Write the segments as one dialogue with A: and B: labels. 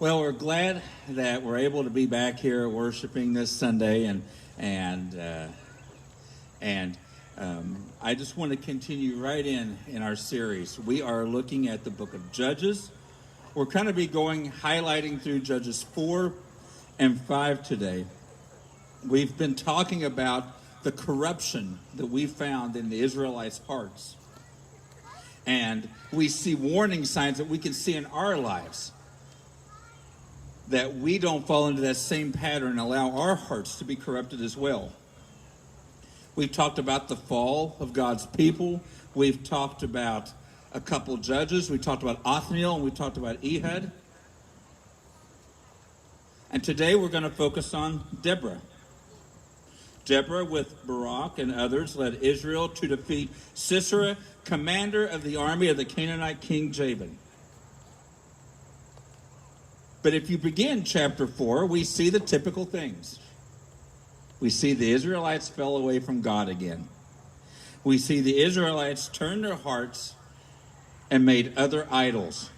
A: Well, we're glad that we're able to be back here worshiping this Sunday, and I just want to continue right in our series. We are looking at the book of Judges. We're going to be highlighting through Judges 4 and 5 today. We've been talking about the corruption that we found in the Israelites' hearts, and we see warning signs that we can see in our lives, that we don't fall into that same pattern and allow our hearts to be corrupted as well. We've talked about the fall of God's people. We've talked about a couple judges. We talked about Othniel, and we talked about Ehud. And today we're going to focus on Deborah. Deborah, with Barak and others, led Israel to defeat Sisera, commander of the army of the Canaanite king Jabin. But if you begin chapter 4, we see the typical things. We see the Israelites fell away from God again. We see the Israelites turn their hearts and made other idols.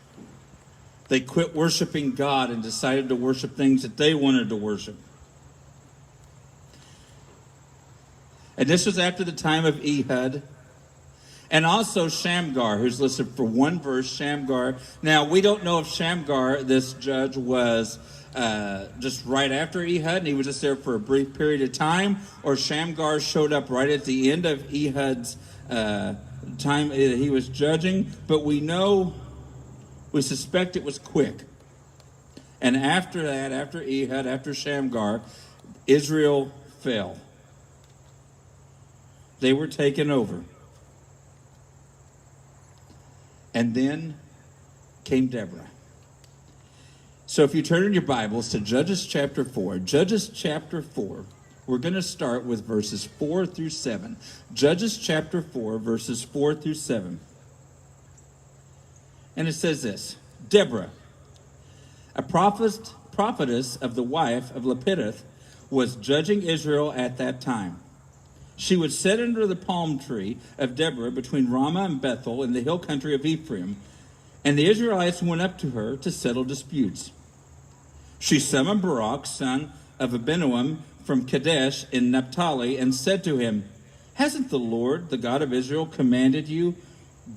A: They quit worshiping God and decided to worship things that they wanted to worship. And this was after the time of Ehud. And also Shamgar, who's listed for one verse, Shamgar. Now, we don't know if Shamgar, this judge, was just right after Ehud, and he was just there for a brief period of time, or Shamgar showed up right at the end of Ehud's time he was judging. But we suspect it was quick. And after that, after Ehud, after Shamgar, Israel fell. They were taken over. And then came Deborah. So if you turn in your Bibles to Judges chapter 4, we're going to start with verses 4 through 7. Judges chapter 4, verses 4 through 7. And it says this: Deborah, a prophetess of the wife of Lepideth, was judging Israel at that time. She would sit under the palm tree of Deborah between Ramah and Bethel in the hill country of Ephraim, and the Israelites went up to her to settle disputes. She summoned Barak, son of Abinoam, from Kadesh in Naphtali, and said to him, "Hasn't the Lord, the God of Israel, commanded you?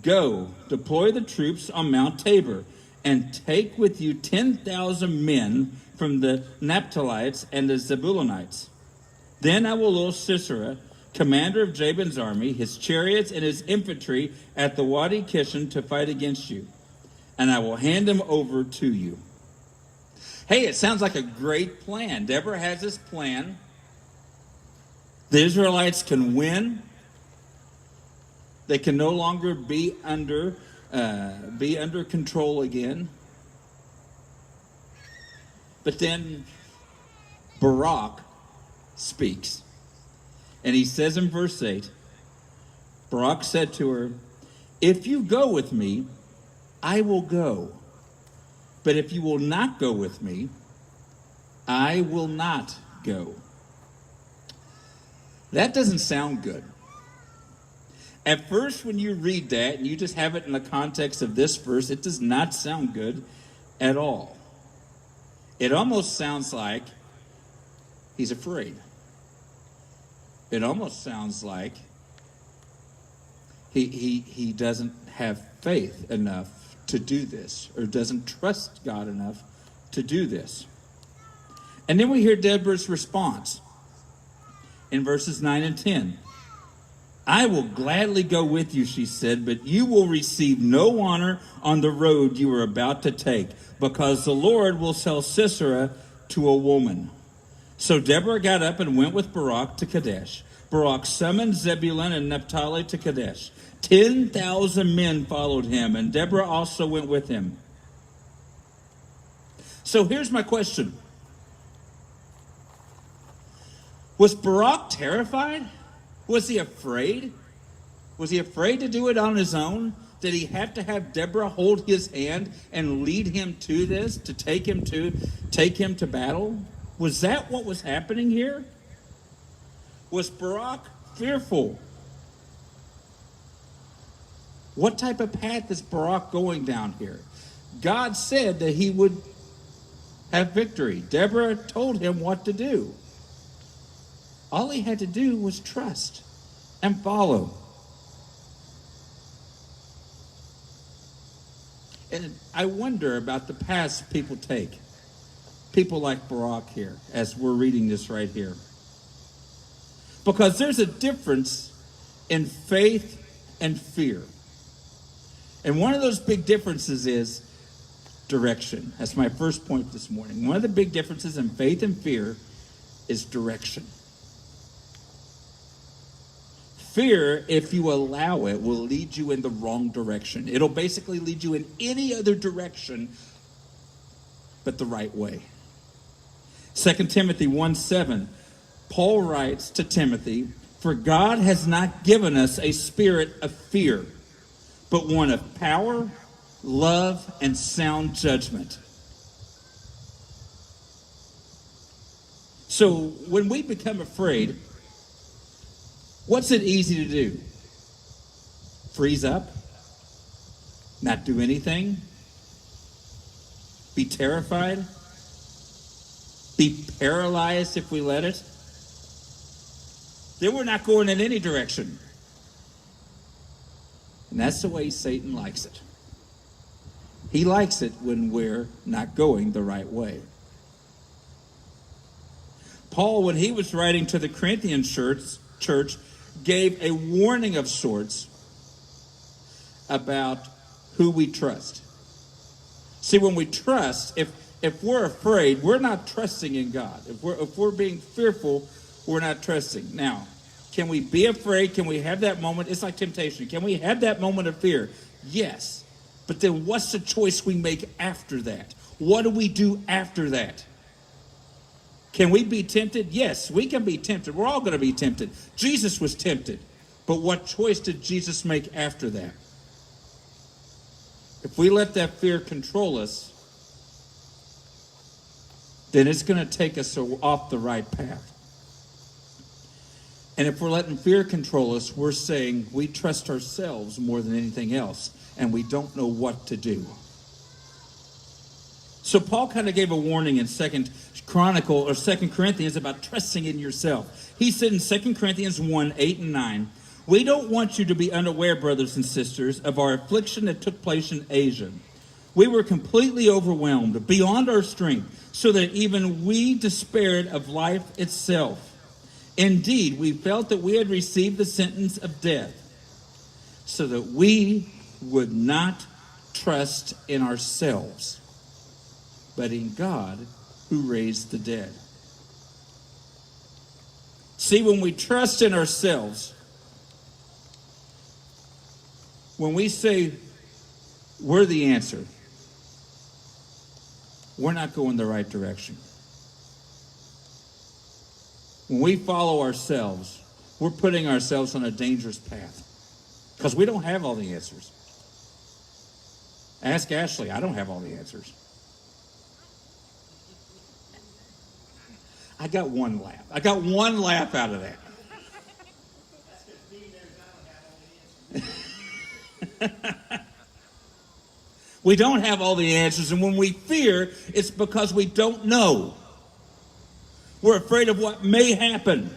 A: Go, deploy the troops on Mount Tabor, and take with you 10,000 men from the Naphtalites and the Zebulunites. Then I will loose Sisera, commander of Jabin's army, his chariots and his infantry at the Wadi Kishon to fight against you, and I will hand him over to you." Hey, it sounds like a great plan. Deborah has this plan. The Israelites can win. They can no longer be under control again. But then Barak speaks. And he says in verse 8, Barak said to her, "If you go with me, I will go. But if you will not go with me, I will not go." That doesn't sound good. At first, when you read that, and you just have it in the context of this verse, it does not sound good at all. It almost sounds like he's afraid. It almost sounds like he doesn't have faith enough to do this, or doesn't trust God enough to do this. And then we hear Deborah's response in verses 9 and 10. "I will gladly go with you," she said, "but you will receive no honor on the road you are about to take, because the Lord will sell Sisera to a woman." So Deborah got up and went with Barak to Kadesh. Barak summoned Zebulun and Naphtali to Kadesh. 10,000 men followed him, and Deborah also went with him. So here's my question. Was Barak terrified? Was he afraid? Was he afraid to do it on his own? Did he have to have Deborah hold his hand and lead him to this, to take him to battle? Was that what was happening here? Was Barak fearful? What type of path is Barak going down here? God said that he would have victory. Deborah told him what to do. All he had to do was trust and follow. And I wonder about the paths people take. People like Barak here, as we're reading this right here. Because there's a difference in faith and fear. And one of those big differences is direction. That's my first point this morning. One of the big differences in faith and fear is direction. Fear, if you allow it, will lead you in the wrong direction. It'll basically lead you in any other direction but the right way. 2 Timothy 1:7, Paul writes to Timothy, "For God has not given us a spirit of fear, but one of power, love, and sound judgment." So when we become afraid, what's it easy to do? Freeze up? Not do anything? Be terrified? Be paralyzed if we let it? Then we're not going in any direction. And that's the way Satan likes it. He likes it when we're not going the right way. Paul, when he was writing to the Corinthian church, gave a warning of sorts about who we trust. See, when we trust, if we're afraid, we're not trusting in God. If we're being fearful, we're not trusting. Now, can we be afraid? Can we have that moment? It's like temptation. Can we have that moment of fear? Yes. But then what's the choice we make after that? What do we do after that? Can we be tempted? Yes, we can be tempted. We're all going to be tempted. Jesus was tempted. But what choice did Jesus make after that? If we let that fear control us, then it's going to take us off the right path. And if we're letting fear control us, we're saying we trust ourselves more than anything else, and we don't know what to do. So Paul kind of gave a warning in 2 Corinthians about trusting in yourself. He said in 2 Corinthians 1:8 and 9, "We don't want you to be unaware, brothers and sisters, of our affliction that took place in Asia. We were completely overwhelmed, beyond our strength, so that even we despaired of life itself. Indeed, we felt that we had received the sentence of death, so that we would not trust in ourselves, but in God who raised the dead." See, when we trust in ourselves, when we say we're the answer, we're not going the right direction. When we follow ourselves, we're putting ourselves on a dangerous path because we don't have all the answers. Ask Ashley, I don't have all the answers. I got one laugh. I got one laugh out of that. We don't have all the answers, and when we fear, it's because we don't know. We're afraid of what may happen.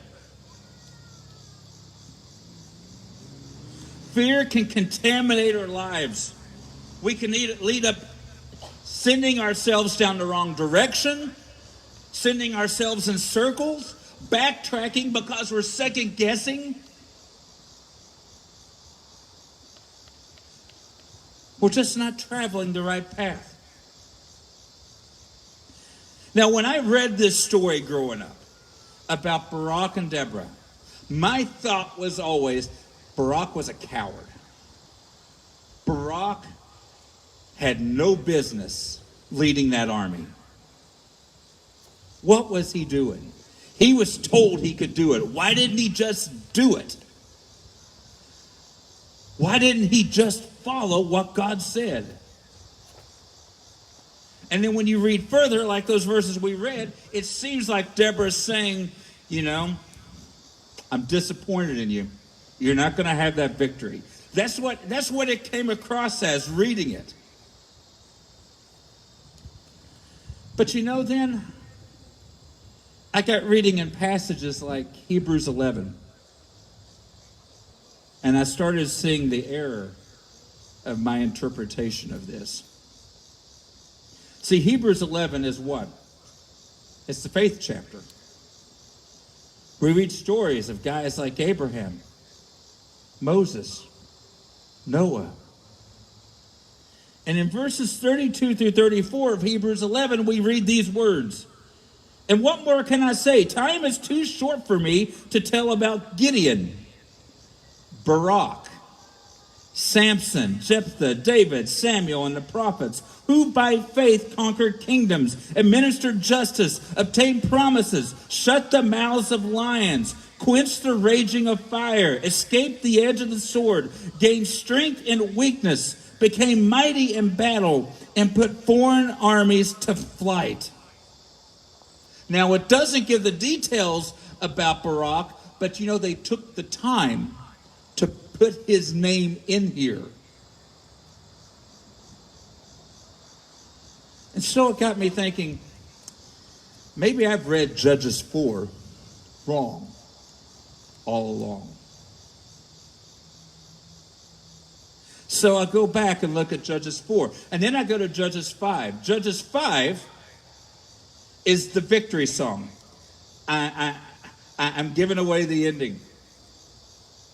A: Fear can contaminate our lives. We can lead up sending ourselves down the wrong direction, sending ourselves in circles, backtracking because we're second guessing. We're just not traveling the right path. Now, when I read this story growing up about Barak and Deborah, my thought was always, Barak was a coward. Barak had no business leading that army. What was he doing? He was told he could do it. Why didn't he just do it? Why didn't he just follow what God said? And then when you read further, like those verses we read, it seems like Deborah's saying, I'm disappointed in you. You're not going to have that victory. That's what it came across as reading it. But then I got reading in passages like Hebrews 11. And I started seeing the error of my interpretation of this. See, Hebrews 11 is what? It's the faith chapter. We read stories of guys like Abraham, Moses, Noah. And in verses 32 through 34 of Hebrews 11, we read these words. And what more can I say? Time is too short for me to tell about Gideon, Barak, Samson, Jephthah, David, Samuel, and the prophets, who by faith conquered kingdoms, administered justice, obtained promises, shut the mouths of lions, quenched the raging of fire, escaped the edge of the sword, gained strength in weakness, became mighty in battle, and put foreign armies to flight. Now, it doesn't give the details about Barak, but they took the time to put his name in here. And so it got me thinking, maybe I've read Judges 4 wrong all along. So I go back and look at Judges 4. And then I go to Judges 5. Judges 5 is the victory song. I'm giving away the ending.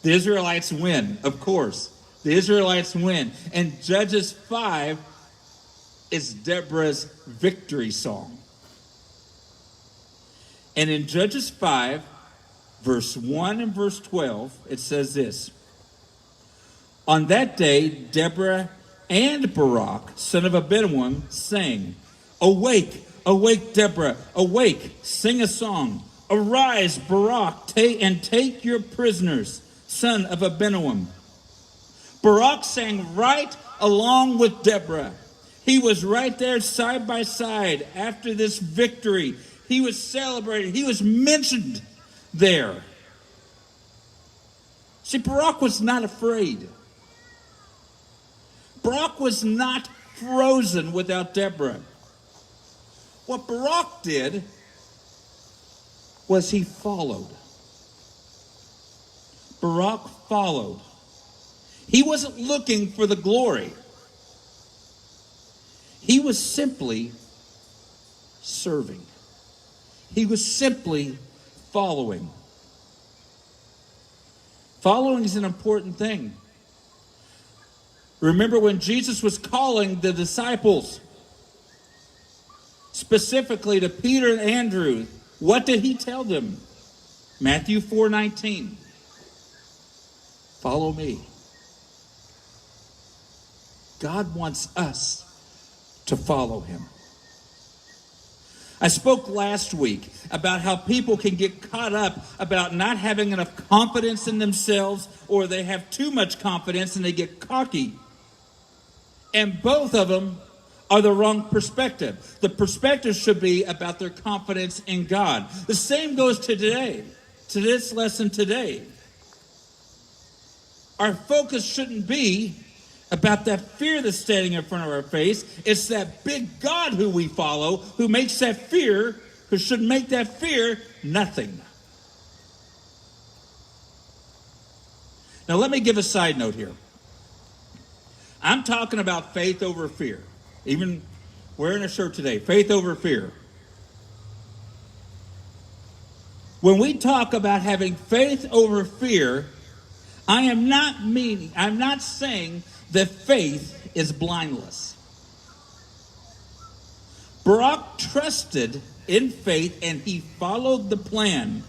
A: The Israelites win, of course. The Israelites win. And Judges 5 is Deborah's victory song. And in Judges 5, verse 1 and verse 12, it says this. On that day, Deborah and Barak, son of Abinoam, sang, Awake, awake, Deborah, awake, sing a song. Arise, Barak, and take your prisoners, son of Abinoam. Barak sang right along with Deborah. He was right there side by side after this victory. He was celebrated. He was mentioned there. See, Barak was not afraid. Barak was not frozen without Deborah. What Barak did was he followed. Barak followed. He wasn't looking for the glory. He was simply serving. He was simply following. Following is an important thing. Remember when Jesus was calling the disciples, specifically to Peter and Andrew, what did he tell them? Matthew 4:19. Follow me. God wants us to follow him. I spoke last week about how people can get caught up about not having enough confidence in themselves, or they have too much confidence and they get cocky. And both of them are the wrong perspective. The perspective should be about their confidence in God. The same goes to today, to this lesson today. Our focus shouldn't be about that fear that's standing in front of our face. It's that big God who we follow, who makes that fear, who should make that fear nothing. Now let me give a side note here. I'm talking about faith over fear. Even wearing a shirt today, faith over fear. When we talk about having faith over fear, I'm not saying that faith is blindless. Barak trusted in faith and he followed the plan.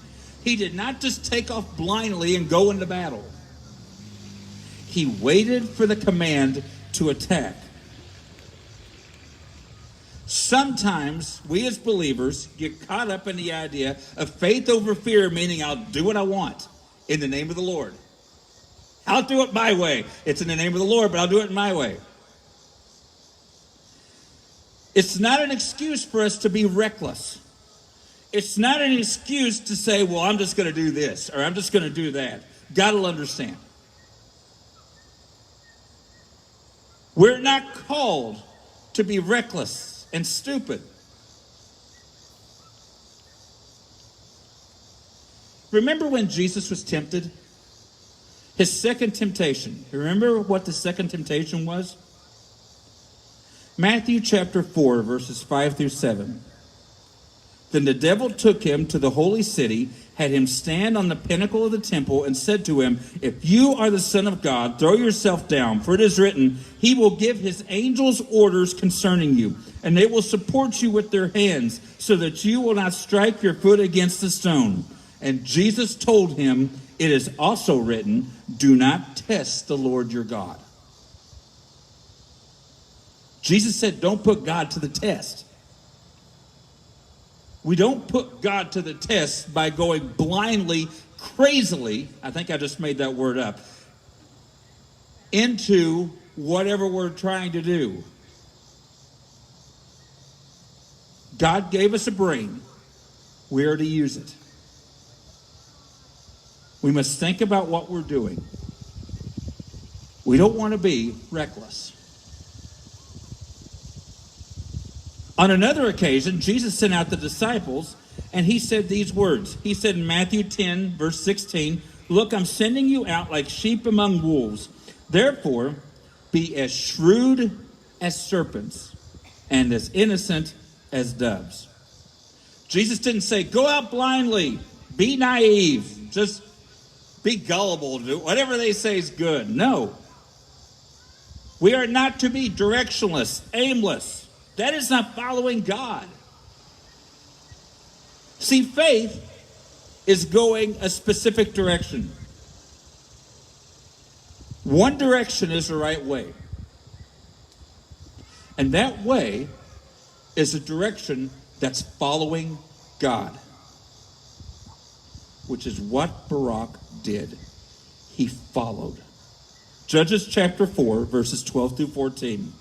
A: He did not just take off blindly and go into battle. He waited for the command to attack. Sometimes we as believers get caught up in the idea of faith over fear, meaning I'll do what I want in the name of the Lord. I'll do it my way. It's in the name of the Lord, but I'll do it my way. It's not an excuse for us to be reckless. It's not an excuse to say, well, I'm just going to do this, or I'm just going to do that. God will understand. We're not called to be reckless and stupid. Remember when Jesus was tempted? His second temptation. Remember what the second temptation was? Matthew chapter 4, verses 5 through 7. Then the devil took him to the holy city, had him stand on the pinnacle of the temple, and said to him, "If you are the Son of God, throw yourself down, for it is written, He will give His angels orders concerning you, and they will support you with their hands, so that you will not strike your foot against a stone." And Jesus told him, "It is also written, do not test the Lord your God." Jesus said, don't put God to the test. We don't put God to the test by going blindly, crazily, I think I just made that word up, into whatever we're trying to do. God gave us a brain. We are to use it. We must think about what we're doing. We don't want to be reckless. On another occasion, Jesus sent out the disciples, and he said these words. He said in Matthew 10, verse 16, "Look, I'm sending you out like sheep among wolves. Therefore, be as shrewd as serpents and as innocent as doves." Jesus didn't say, go out blindly, be naive, just be gullible, do whatever they say is good. No. We are not to be directionless, aimless. That is not following God. See, faith is going a specific direction. One direction is the right way. And that way is a direction that's following God, which is what Barak did. He followed. Judges chapter 4, verses 12 through 14.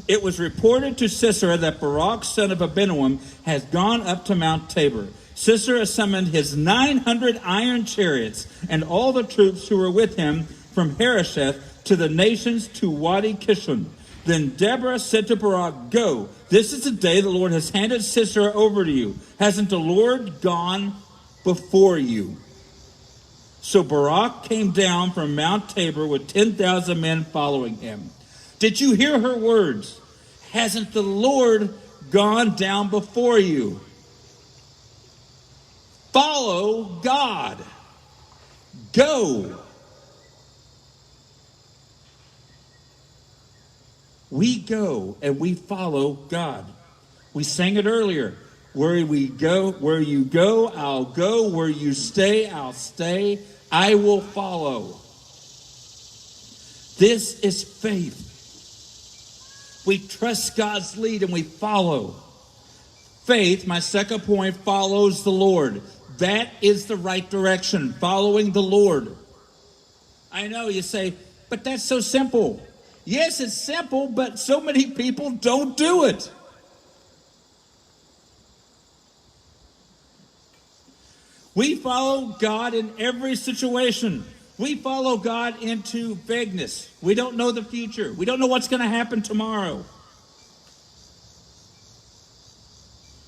A: It was reported to Sisera that Barak, son of Abinoam, has gone up to Mount Tabor. Sisera summoned his 900 iron chariots and all the troops who were with him from Harosheth to the nations to Wadi Kishon. Then Deborah said to Barak, "Go, this is the day the Lord has handed Sisera over to you. Hasn't the Lord gone before you?" So Barak came down from Mount Tabor with 10,000 men following him. Did you hear her words? Hasn't the Lord gone down before you? Follow God. Go. We go and we follow God. We sang it earlier. Where you go, I'll go. Where you stay, I'll stay. I will follow. This is faith. We trust God's lead and we follow. Faith, my second point, follows the Lord. That is the right direction, following the Lord. I know you say, but that's so simple. Yes, it's simple, but so many people don't do it. We follow God in every situation. We follow God into vagueness. We don't know the future. We don't know what's going to happen tomorrow.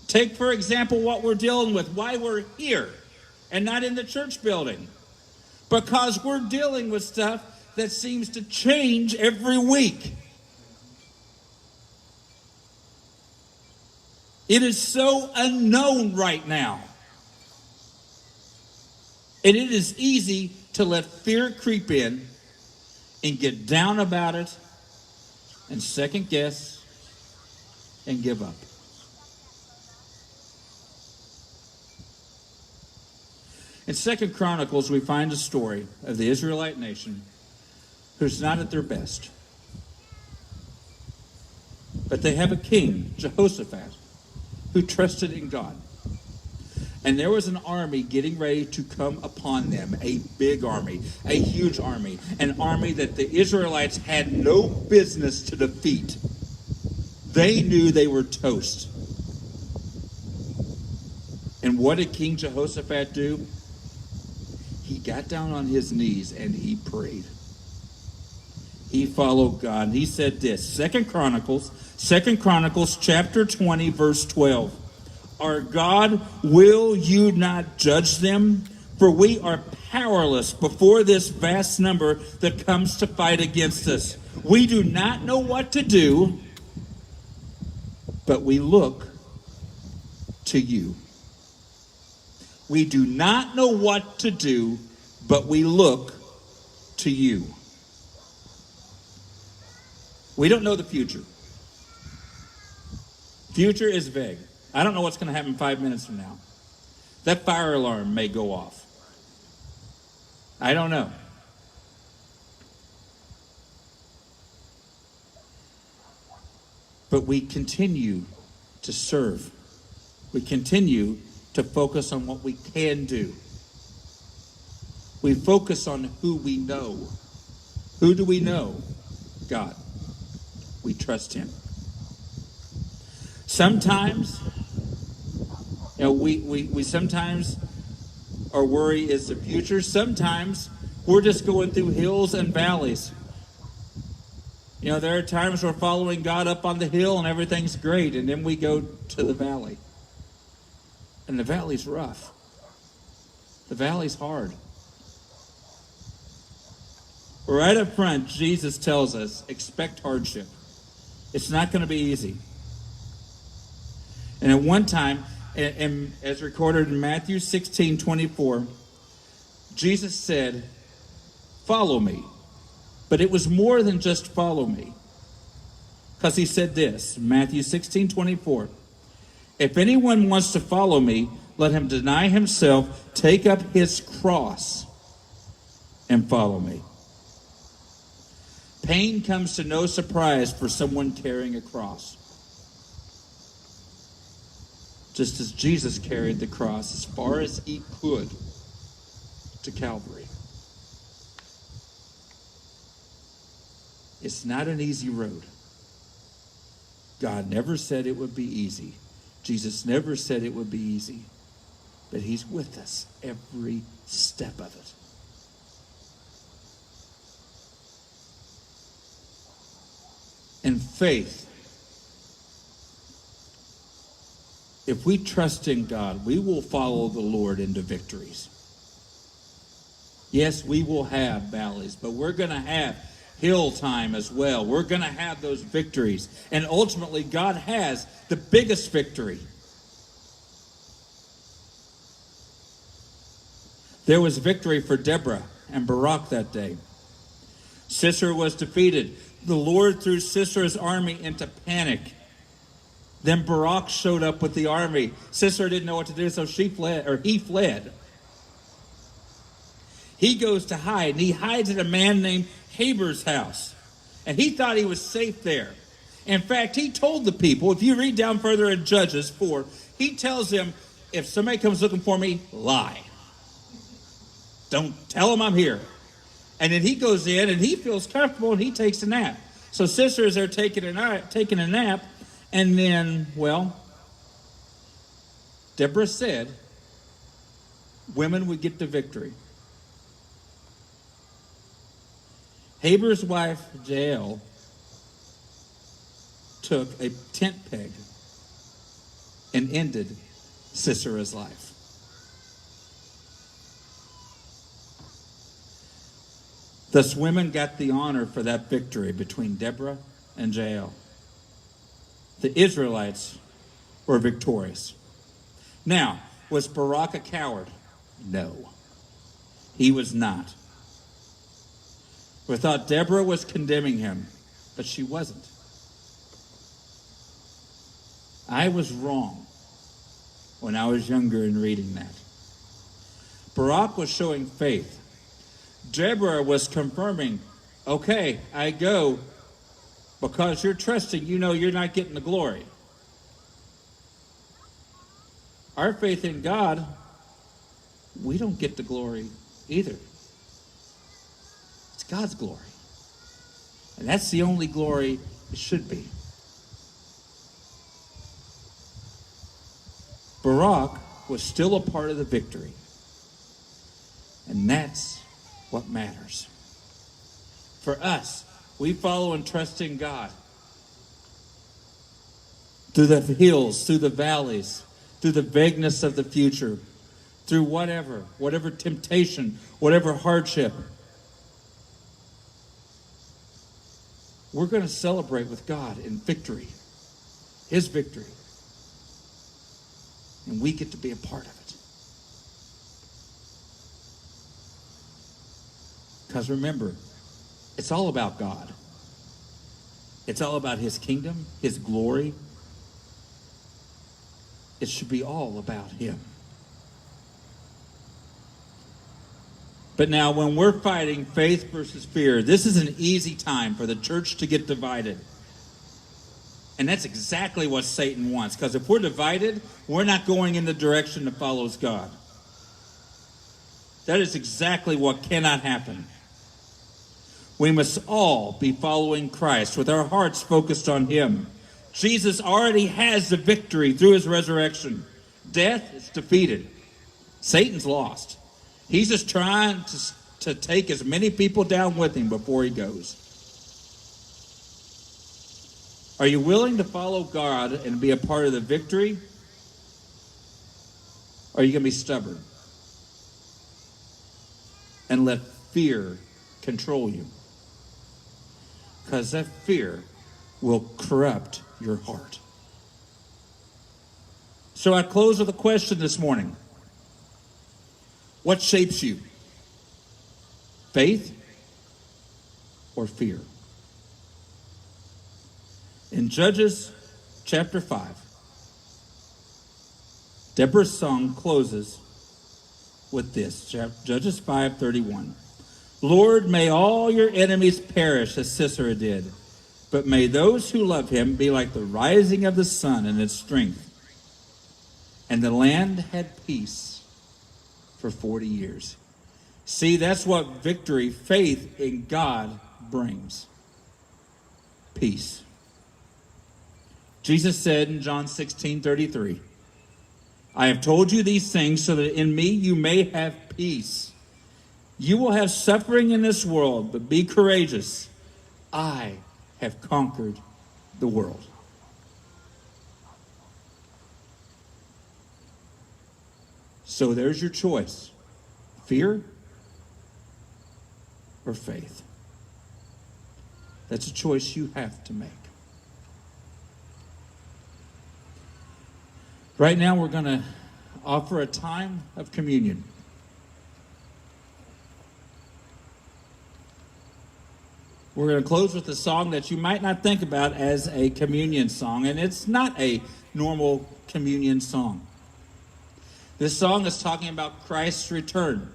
A: Take, for example, what we're dealing with, why we're here and not in the church building. Because we're dealing with stuff that seems to change every week. It is so unknown right now. And it is easy to let fear creep in and get down about it and second guess and give up. In 2 Chronicles, we find a story of the Israelite nation who's not at their best. But they have a king, Jehoshaphat, who trusted in God. And there was an army getting ready to come upon them, a big army, a huge army, an army that the Israelites had no business to defeat. They knew they were toast. And what did King Jehoshaphat do? He got down on his knees and he prayed. He followed God. He said this, 2 Chronicles chapter 20, verse 12. Our God, will you not judge them? For we are powerless before this vast number that comes to fight against us. We do not know what to do, but we look to you. We do not know what to do, but we look to you. We don't know the future. Future is vague. I don't know what's going to happen 5 minutes from now. That fire alarm may go off. I don't know. But we continue to serve. We continue to focus on what we can do. We focus on who we know. Who do we know? God. We trust him. Sometimes, we sometimes our worry is the future. Sometimes we're just going through hills and valleys. There are times we're following God up on the hill and everything's great, and then we go to the valley. And the valley's rough. The valley's hard. Right up front, Jesus tells us, expect hardship. It's not going to be easy. And at one time, and as recorded in Matthew 16:24, Jesus said, follow me. But it was more than just follow me. Because he said this, Matthew 16:24, if anyone wants to follow me, let him deny himself, take up his cross, and follow me. Pain comes to no surprise for someone carrying a cross. Just as Jesus carried the cross as far as he could to Calvary. It's not an easy road. God never said it would be easy. Jesus never said it would be easy. But he's with us every step of it. And faith, if we trust in God, we will follow the Lord into victories. Yes, we will have valleys, but we're going to have hill time as well. We're going to have those victories. And ultimately, God has the biggest victory. There was victory for Deborah and Barak that day. Sisera was defeated. The Lord threw Sisera's army into panic. Then Barak showed up with the army. Sisera didn't know what to do, so he fled. He goes to hide, and he hides at a man named Heber's house. And he thought he was safe there. In fact, he told the people, if you read down further in Judges 4, he tells them, if somebody comes looking for me, lie. Don't tell them I'm here. And then he goes in, and he feels comfortable, and he takes a nap. So Sisera's there taking a nap, and then, Deborah said women would get the victory. Heber's wife, Jael, took a tent peg and ended Sisera's life. Thus, women got the honor for that victory between Deborah and Jael. The Israelites were victorious. Now, was Barak a coward? No, he was not. We thought Deborah was condemning him, but she wasn't. I was wrong when I was younger in reading that. Barak was showing faith. Deborah was confirming, okay, I go because you're trusting, you're not getting the glory. Our faith in God, we don't get the glory either. It's God's glory. And that's the only glory it should be. Barak was still a part of the victory. And that's what matters. For us, we follow and trust in God. Through the hills, through the valleys, through the vagueness of the future. through whatever temptation, whatever hardship. We're going to celebrate with God in victory, his victory. And we get to be a part of it. Because remember, it's all about God. It's all about his kingdom, his glory. It should be all about him. But now when we're fighting faith versus fear, this is an easy time for the church to get divided. And that's exactly what Satan wants. Because if we're divided, we're not going in the direction that follows God. That is exactly what cannot happen. We must all be following Christ with our hearts focused on him. Jesus already has the victory through his resurrection. Death is defeated. Satan's lost. He's just trying to take as many people down with him before he goes. Are you willing to follow God and be a part of the victory? Or are you going to be stubborn and let fear control you? Because that fear will corrupt your heart. So I close with a question this morning. What shapes you? Faith or fear? In Judges chapter 5, Deborah's song closes with this. Judges 5:31. Lord, may all your enemies perish as Sisera did, but may those who love him be like the rising of the sun in its strength. And the land had peace for 40 years. See, that's what victory, faith in God brings. Peace. Jesus said in John 16:33, I have told you these things so that in me you may have peace. You will have suffering in this world, but be courageous. I have conquered the world. So there's your choice. Fear or faith. That's a choice you have to make. Right now we're going to offer a time of communion. We're going to close with a song that you might not think about as a communion song, and it's not a normal communion song. This song is talking about Christ's return.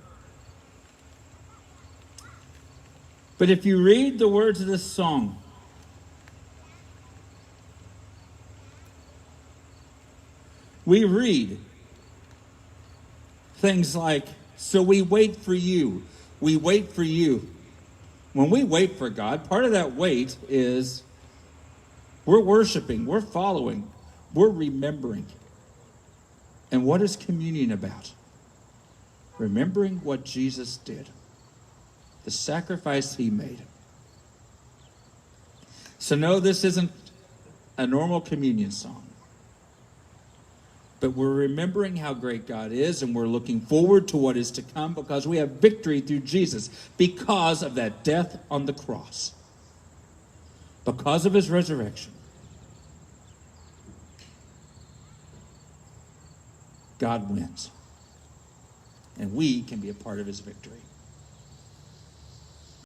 A: But if you read the words of this song, we read things like, so we wait for you. We wait for you. When we wait for God, part of that wait is we're worshiping, we're following, we're remembering. And what is communion about? Remembering what Jesus did, the sacrifice he made. So no, this isn't a normal communion song. But we're remembering how great God is, and we're looking forward to what is to come because we have victory through Jesus because of that death on the cross. Because of his resurrection. God wins. And we can be a part of his victory.